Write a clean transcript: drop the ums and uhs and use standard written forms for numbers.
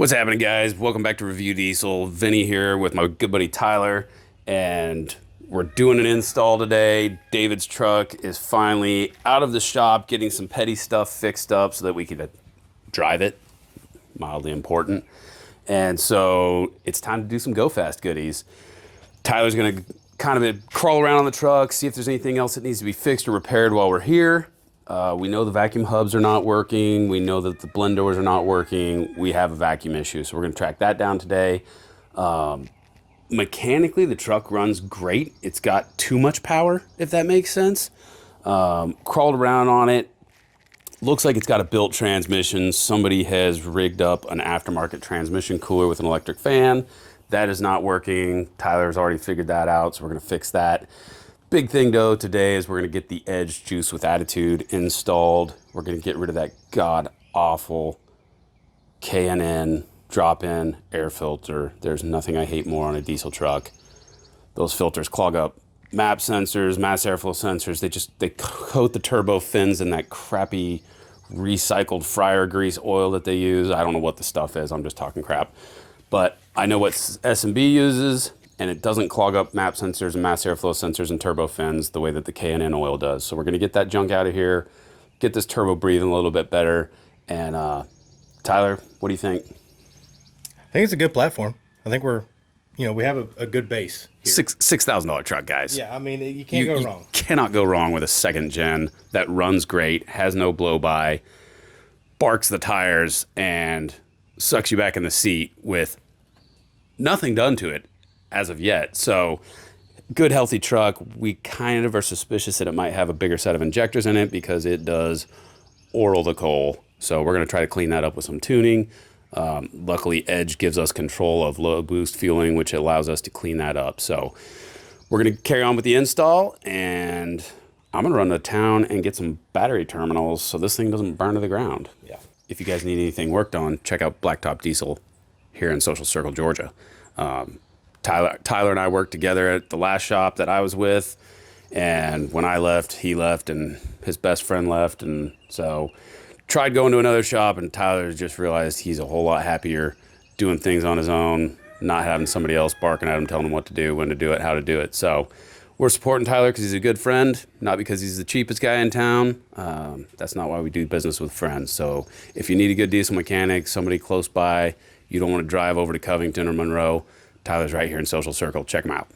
What's happening, guys? Welcome back to Review Diesel. Vinny here with my good buddy Tyler, and we're doing an install today. David's truck is finally out of the shop, getting some petty stuff fixed up so that we can drive it. Mildly important. And so it's time to do some go fast goodies. Tyler's gonna kind of crawl around on the truck, see if there's anything else that needs to be fixed or repaired while we're here. We know the vacuum hubs are not working. We know that the blend doors are not working. We have a vacuum issue, so we're gonna track that down today. Mechanically, the truck runs great. It's got too much power, if that makes sense. Crawled around on it. Looks like it's got a built transmission. Somebody has rigged up an aftermarket transmission cooler with an electric fan. That is not working. Tyler's already figured that out, so we're gonna fix that. Big thing though today is we're gonna get the Edge Juice with Attitude installed. We're gonna get rid of that god awful K&N drop-in air filter. There's nothing I hate more on a diesel truck. Those filters clog up MAP sensors, mass airflow sensors. They coat the turbo fins in that crappy recycled fryer grease oil that they use. I don't know what the stuff is. I'm just talking crap. But I know what S&B uses, and it doesn't clog up MAP sensors and mass airflow sensors and turbo fins the way that the K&N oil does. So we're gonna get that junk out of here, get this turbo breathing a little bit better. And Tyler, what do you think? I think it's a good platform. I think we have a good base here. $6,000 truck, guys. Yeah, I mean, you can't go wrong. You cannot go wrong with a second gen that runs great, has no blow by, barks the tires, and sucks you back in the seat with nothing done to it as of yet. So good, healthy truck. We kind of are suspicious that it might have a bigger set of injectors in it because it does oral the coal. So we're going to try to clean that up with some tuning. Luckily, Edge gives us control of low boost fueling, which allows us to clean that up. So we're going to carry on with the install, and I'm going to run to town and get some battery terminals so this thing doesn't burn to the ground. Yeah. If you guys need anything worked on, check out Blacktop Diesel here in Social Circle, Georgia. Tyler and I worked together at the last shop that I was with, and when I left, he left, and his best friend left, and so tried going to another shop, and Tyler just realized he's a whole lot happier doing things on his own, not having somebody else barking at him, telling him what to do, when to do it, how to do it. So we're supporting Tyler because he's a good friend, not because he's the cheapest guy in town. That's not why we do business with friends. So if you need a good diesel mechanic, somebody close by, you don't want to drive over to Covington or Monroe, Tyler's right here in Social Circle. Check him out.